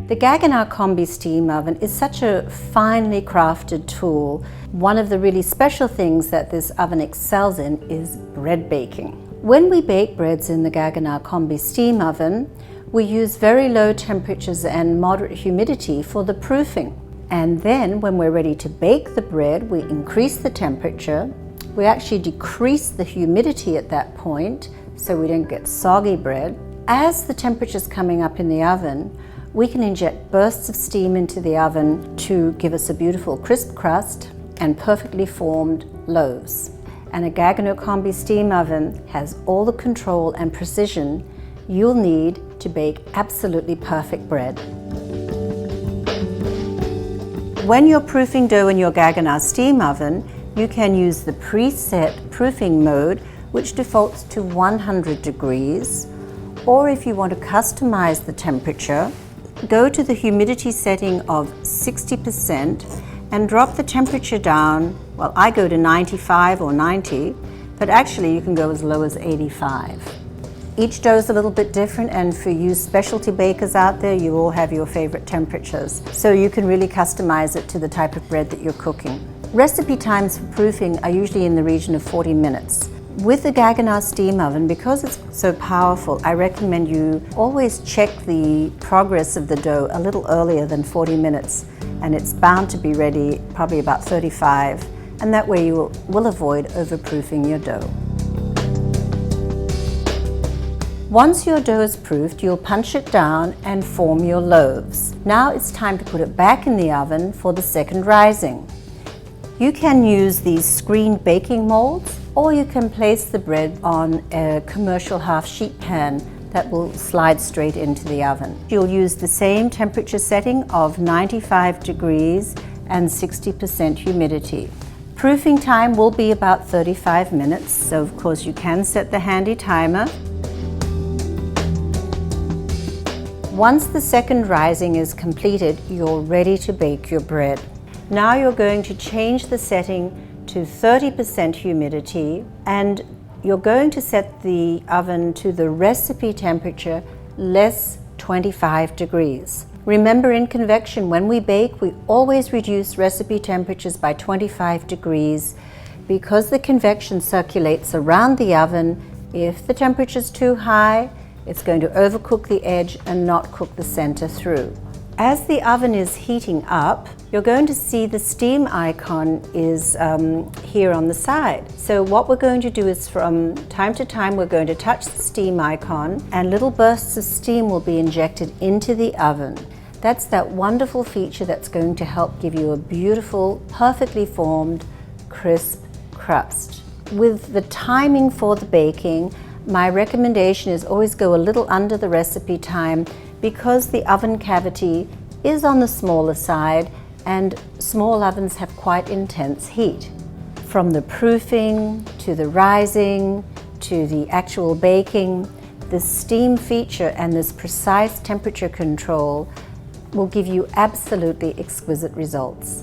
The Gaggenau Combi Steam oven is such a finely crafted tool. One of the really special things that this oven excels in is bread baking. When we bake breads in the Gaggenau Combi Steam oven, we use very low temperatures and moderate humidity for the proofing. And then when we're ready to bake the bread, we increase the temperature. We actually decrease the humidity at that point so we don't get soggy bread. As the temperature's coming up in the oven, we can inject bursts of steam into the oven to give us a beautiful crisp crust and perfectly formed loaves. And a Gaggenau Combi Steam oven has all the control and precision you'll need to bake absolutely perfect bread. When you're proofing dough in your Gaggenau Steam oven, you can use the preset proofing mode, which defaults to 100 degrees, or if you want to customize the temperature, go to the humidity setting of 60% and drop the temperature down. Well, I go to 95 or 90, but actually you can go as low as 85. Each dough is a little bit different, and for you specialty bakers out there, you all have your favorite temperatures. So you can really customize it to the type of bread that you're cooking. Recipe times for proofing are usually in the region of 40 minutes. With the Gaggenau Steam oven, because it's so powerful, I recommend you always check the progress of the dough a little earlier than 40 minutes, and it's bound to be ready probably about 35, and that way you will avoid overproofing your dough. Once your dough is proofed, you'll punch it down and form your loaves. Now it's time to put it back in the oven for the second rising. You can use these screened baking molds, or you can place the bread on a commercial half-sheet pan that will slide straight into the oven. You'll use the same temperature setting of 95 degrees and 60% humidity. Proofing time will be about 35 minutes, so of course you can set the handy timer. Once the second rising is completed, you're ready to bake your bread. Now you're going to change the setting to 30% humidity, and you're going to set the oven to the recipe temperature less 25 degrees. Remember, in convection, when we bake, we always reduce recipe temperatures by 25 degrees because the convection circulates around the oven. If the temperature's too high, it's going to overcook the edge and not cook the center through. As the oven is heating up, you're going to see the steam icon is here on the side. So what we're going to do is, from time to time, we're going to touch the steam icon and little bursts of steam will be injected into the oven. That's that wonderful feature that's going to help give you a beautiful, perfectly formed, crisp crust. With the timing for the baking, my recommendation is always go a little under the recipe time, because the oven cavity is on the smaller side and small ovens have quite intense heat. From the proofing to the rising to the actual baking, the steam feature and this precise temperature control will give you absolutely exquisite results.